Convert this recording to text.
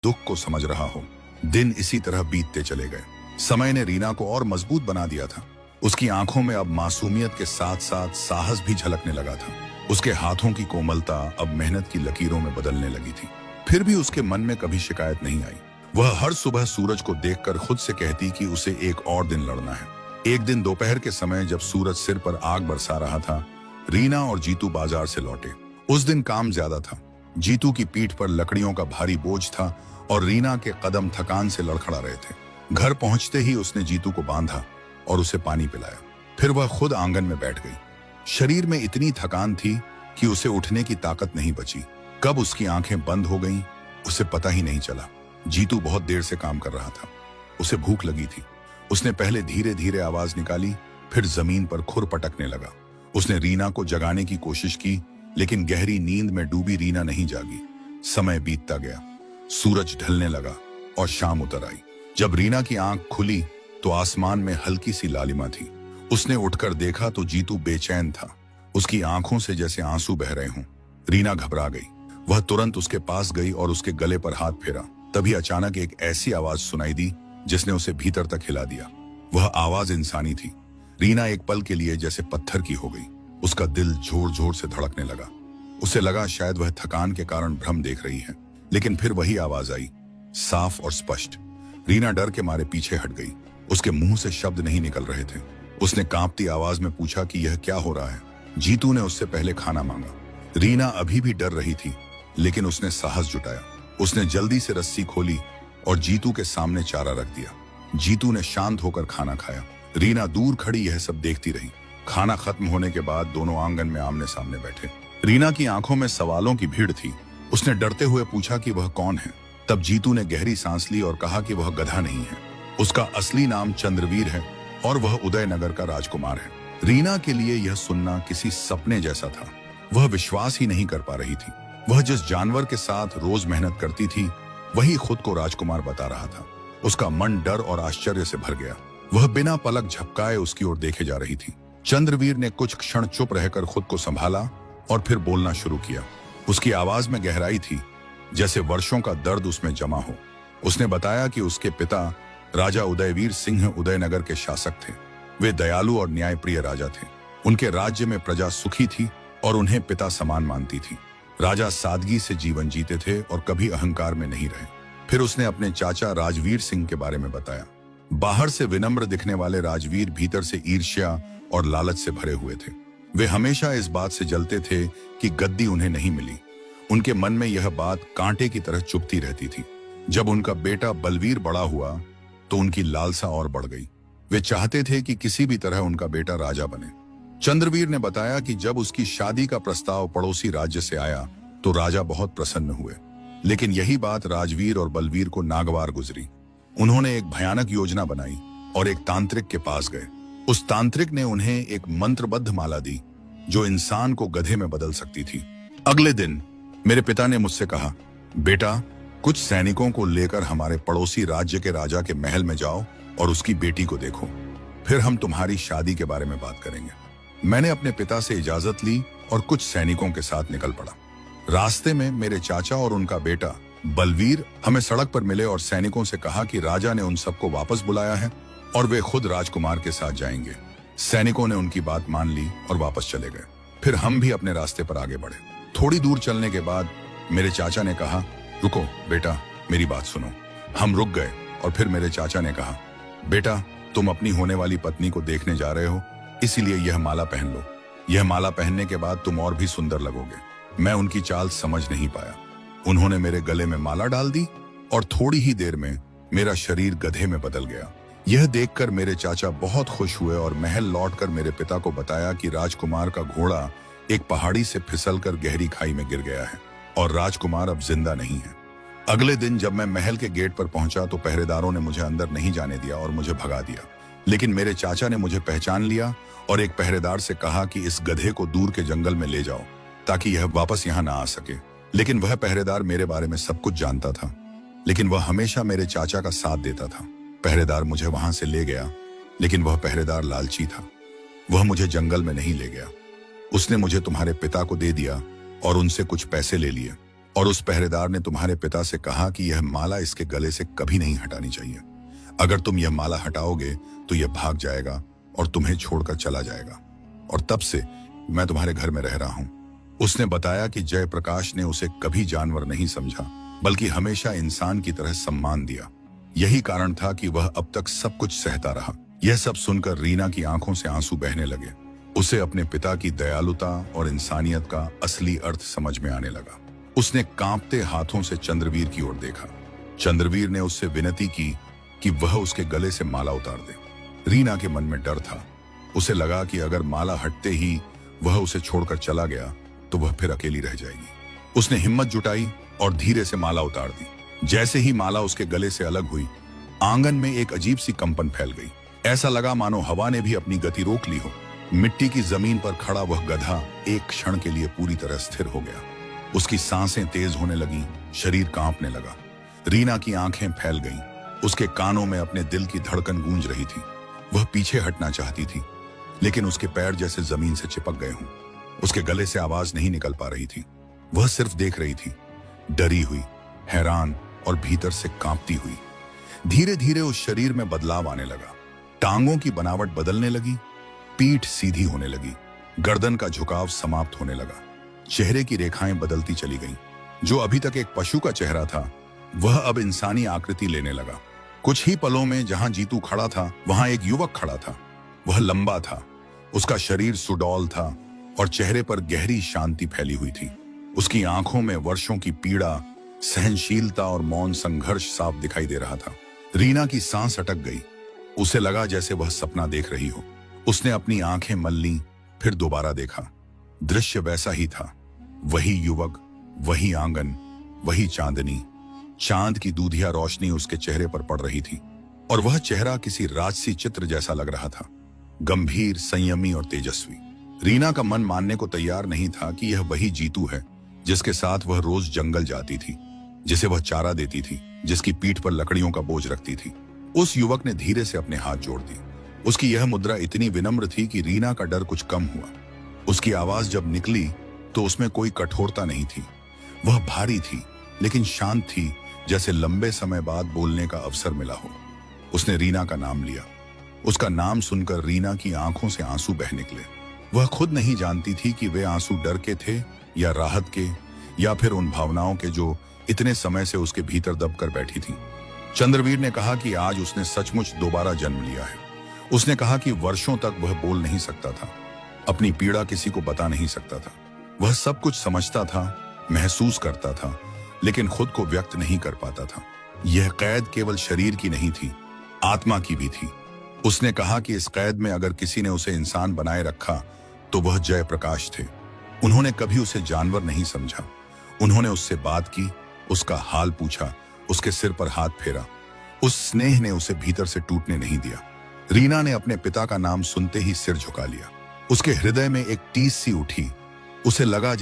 दुख को समझ रहा हो। दिन इसी तरह बीतते चले गए। समय ने रीना को और मजबूत बना दिया था। उसकी आंखों में अब मासूमियत के साथ साथ साहस भी झलकने लगा था। उसके हाथों की कोमलता अब मेहनत की लकीरों में बदलने लगी थी। फिर भी उसके मन में कभी शिकायत नहीं आई। वह हर सुबह सूरज को देखकर खुद से कहती कि उसे एक और दिन लड़ना है। एक दिन दोपहर के समय जब सूरज सिर पर आग बरसा रहा था, रीना और जीतू बाजार से लौटे। उस दिन काम ज्यादा था। जीतू की पीठ पर लकड़ियों का भारी बोझ था और रीना के कदम थकान से लड़खड़ा रहे थे। घर पहुंचते ही उसने जीतू को बांधा और उसे पानी पिलाया। फिर वह खुद आंगन में बैठ गई। शरीर में इतनी थकान थी कि उसे उठने की ताकत नहीं बची। कब उसकी आंखें बंद हो गईं, उसे पता ही नहीं चला। जीतू बहुत देर से काम कर रहा था। उसे भूख लगी थी। उसने पहले धीरे धीरे आवाज निकाली, फिर जमीन पर खुर पटकने लगा। उसने रीना को जगाने की कोशिश की, लेकिन गहरी नींद में डूबी रीना नहीं जागी। समय बीतता गया, सूरज ढलने लगा और शाम उतर आई। जब रीना की आंख खुली तो आसमान में हल्की सी लालिमा थी। उसने उठकर देखा तो जीतू बेचैन था। उसकी आंखों से जैसे आंसू बह रहे हों। रीना घबरा गई। वह तुरंत उसके पास गई और उसके गले पर हाथ फेरा। तभी अचानक एक ऐसी आवाज सुनाई दी जिसने उसे भीतर तक हिला दिया। वह आवाज इंसानी थी। रीना एक पल के लिए जैसे पत्थर की हो गई। उसका दिल जोर जोर से धड़कने लगा। उसे लगा शायद वह थकान के कारण भ्रम देख रही है, लेकिन फिर वही आवाज आई, साफ और स्पष्ट। रीना डर के मारे पीछे हट गई। उसके मुंह से शब्द नहीं निकल रहे थे। उसने कांपती आवाज में पूछा कि यह क्या हो रहा है। जीतू ने उससे पहले खाना मांगा। रीना अभी भी डर रही थी, लेकिन उसने साहस जुटाया। उसने जल्दी से रस्सी खोली और जीतू के सामने चारा रख दिया। जीतू ने शांत होकर खाना खाया। रीना दूर खड़ी यह सब देखती रही। खाना खत्म होने के बाद दोनों आंगन में आमने सामने बैठे। रीना की आंखों में सवालों की भीड़ थी। उसने डरते हुए पूछा कि वह कौन है। तब जीतू ने गहरी सांस ली और कहा कि वह गधा नहीं है। उसका असली नाम चंद्रवीर है और वह उदयनगर का राजकुमार है। रीना के लिए यह सुनना किसी सपने जैसा था। वह विश्वास ही नहीं कर पा रही थी। वह जिस जानवर के साथ रोज मेहनत करती थी, वही खुद को राजकुमार बता रहा था। उसका मन डर और आश्चर्य से भर गया। वह बिना पलक झपकाए उसकी ओर देखे जा रही थी। चंद्रवीर ने कुछ क्षण चुप रहकर खुद को संभाला और फिर बोलना शुरू किया। उसकी आवाज में गहराई थी, जैसे वर्षों का दर्द उसमें जमा हो। उसने बताया कि उसके पिता राजा उदयवीर सिंह उदयनगर के शासक थे। वे दयालु और न्यायप्रिय राजा थे। उनके राज्य में प्रजा सुखी थी और उन्हें पिता समान मानती थी। राजा सादगी से जीवन जीते थे और कभी अहंकार में नहीं रहे। फिर उसने अपने चाचा राजवीर सिंह के बारे में बताया। बाहर से विनम्र दिखने वाले राजवीर भीतर से ईर्ष्या और लालच से भरे हुए थे। वे हमेशा इस बात से जलते थे कि गद्दी उन्हें नहीं मिली। उनके मन में यह बात कांटे की तरह चुभती रहती थी। जब उनका बेटा बलवीर बड़ा हुआ तो उनकी लालसा और बढ़ गई। वे चाहते थे कि किसी भी तरह उनका बेटा राजा बने। चंद्रवीर ने बताया कि जब उसकी शादी का प्रस्ताव पड़ोसी राज्य से आया तो राजा बहुत प्रसन्न हुए, लेकिन यही बात राजवीर और बलवीर को नागवार गुजरी। उन्होंने एक भयानक योजना बनाई और एक तांत्रिक के पास गए। उस तांत्रिक ने उन्हें एक मंत्रबद्ध माला दी जो इंसान को गधे में बदल सकती थी। अगले दिन मेरे पिता ने मुझसे कहा, बेटा, कुछ सैनिकों को लेकर हमारे पड़ोसी राज्य के राजा के महल में जाओ और उसकी बेटी को देखो। फिर हम तुम्हारी शादी के बारे में बात करेंगे। मैंने अपने पिता से इजाजत ली और कुछ सैनिकों के साथ निकल पड़ा। रास्ते में मेरे चाचा और उनका बेटा बलवीर हमें सड़क पर मिले और सैनिकों से कहा कि राजा ने उन सबको वापस बुलाया है और वे खुद राजकुमार के साथ जाएंगे। सैनिकों ने उनकी बात मान ली और वापस चले गए। फिर हम भी अपने रास्ते पर आगे बढ़े। थोड़ी दूर चलने के बाद मेरे चाचा ने कहा, रुको बेटा, मेरी बात सुनो। हम रुक गए और फिर मेरे चाचा ने कहा, बेटा, तुम अपनी होने वाली पत्नी को देखने जा रहे हो, इसीलिए यह माला पहन लो। यह माला पहनने के बाद तुम और भी सुंदर लगोगे। मैं उनकी चाल समझ नहीं पाया। उन्होंने मेरे गले में माला डाल दी और थोड़ी ही देर में मेरा शरीर गधे में बदल गया। यह देखकर मेरे चाचा बहुत खुश हुए और महल लौटकर मेरे पिता को बताया कि राजकुमार का घोड़ा एक पहाड़ी से फिसलकर गहरी खाई में गिर गया है और राजकुमार अब जिंदा नहीं है। अगले दिन जब मैं महल के गेट पर पहुंचा तो पहरेदारों ने मुझे अंदर नहीं जाने दिया और मुझे भगा दिया। लेकिन मेरे चाचा ने मुझे पहचान लिया और एक पहरेदार से कहा कि इस गधे को दूर के जंगल में ले जाओ ताकि यह वापस यहाँ ना आ सके। लेकिन वह पहरेदार मेरे बारे में सब कुछ जानता था, लेकिन वह हमेशा मेरे चाचा का साथ देता था। पहरेदार मुझे वहां से ले गया, लेकिन वह पहरेदार लालची था। वह मुझे जंगल में नहीं ले गया। उसने मुझे तुम्हारे पिता को दे दिया और उनसे कुछ पैसे ले लिए। और उस पहरेदार ने तुम्हारे पिता से कहा कि यह माला इसके गले से कभी नहीं हटानी चाहिए। अगर तुम यह माला हटाओगे तो यह भाग जाएगा और तुम्हें छोड़कर चला जाएगा, और तब से मैं तुम्हारे घर में रह रहा हूं। उसने बताया कि जयप्रकाश ने उसे कभी जानवर नहीं समझा, बल्कि हमेशा इंसान की तरह सम्मान दिया। यही कारण था कि वह अब तक सब कुछ सहता रहा। यह सब सुनकर रीना की आंखों से आंसू बहने लगे। उसे अपने पिता की दयालुता और इंसानियत का असली अर्थ समझ में आने लगा। उसने कांपते हाथों से चंद्रवीर की ओर देखा। चंद्रवीर ने उससे विनती की कि वह उसके गले से माला उतार दे। रीना के मन में डर था। उसे लगा कि अगर माला हटते ही वह उसे छोड़कर चला गया तो वह फिर अकेली रह जाएगी। उसने हिम्मत जुटाई और धीरे से माला उतार दी। जैसे ही माला उसके गले से अलग हुई, आंगन में एक अजीब सी कंपन फैल गई। ऐसा लगा मानो हवा ने भी अपनी गति रोक ली हो। मिट्टी की जमीन पर खड़ा वह गधा एक क्षण के लिए पूरी तरह स्थिर हो गया। उसकी सांसें तेज होने लगी, शरीर कांपने लगा। रीना की आंखें फैल गईं। उसके कानों में अपने दिल की धड़कन गूंज रही थी। वह पीछे हटना चाहती थी, लेकिन उसके पैर जैसे जमीन से चिपक गए हों। उसके गले से आवाज नहीं निकल पा रही थी। वह सिर्फ देख रही थी, डरी हुई, हैरान और भीतर से कांपती हुई। धीरे धीरे उस शरीर में बदलाव आने लगा। टांगों की बनावट बदलने लगी, पीठ सीधी होने लगी, गर्दन का झुकाव समाप्त होने लगा, चेहरे की रेखाएं बदलती चली गईं। जो अभी तक एक पशु का चेहरा था, वह अब इंसानी आकृति लेने लगा। कुछ ही पलों में जहां जीतू खड़ा था, वहां एक युवक खड़ा था। वह लंबा था, उसका शरीर सुडौल था और चेहरे पर गहरी शांति फैली हुई थी। उसकी आंखों में वर्षों की पीड़ा, सहनशीलता और मौन संघर्ष साफ दिखाई दे रहा था। रीना की सांस अटक गई। उसे लगा जैसे वह सपना देख रही हो। उसने अपनी आंखें मल लीं, फिर दोबारा देखा। दृश्य वैसा ही था। वही युवक, वही आंगन, वही चांदनी। चांद की दूधिया रोशनी उसके चेहरे पर पड़ रही थी और वह चेहरा किसी राजसी चित्र जैसा लग रहा था, गंभीर, संयमी और तेजस्वी। रीना का मन मानने को तैयार नहीं था कि यह वही जीतू है जिसके साथ वह रोज जंगल जाती थी, जिसे वह चारा देती थी, जिसकी पीठ पर लकड़ियों का बोझ रखती थी। उस युवक ने धीरे से अपने हाथ जोड़ दिए। उसकी यह मुद्रा इतनी विनम्र थी कि रीना का डर कुछ कम हुआ। उसकी आवाज जब निकली तो उसमें कोई कठोरता नहीं थी। वह भारी थी, लेकिन शांत थी, जैसे लंबे समय बाद बोलने का अवसर मिला हो। उसने रीना का नाम लिया। उसका नाम सुनकर रीना की आंखों से आंसू बह निकले। वह खुद नहीं जानती थी कि वे आंसू डर के थे या राहत के, या फिर उन भावनाओं के जो इतने समय से उसके भीतर दबकर बैठी थी। चंद्रवीर ने कहा कि आज उसने सचमुच दोबारा जन्म लिया है। उसने कहा कि वर्षों तक वह बोल नहीं सकता था, अपनी पीड़ा किसी को बता नहीं सकता था। वह सब कुछ समझता था, महसूस करता था, लेकिन खुद को व्यक्त नहीं कर पाता था। यह कैद केवल शरीर की नहीं थी, आत्मा की भी थी। उसने कहा कि इस कैद में अगर किसी ने उसे इंसान बनाए रखा तो वह जयप्रकाश थे। उन्होंने कभी उसे जानवर नहीं समझा। उन्होंने उससे बात की, उसका हाल पूछा, उसके सिर पर हाथ फेरा। उस स्नेह ने उसे भीतर से टूटने नहीं दिया। रीना ने अपने पिता का नाम सुनते ही सिर झुका लिया। उसके हृदय में एक टीस सी उठी। उसे लगा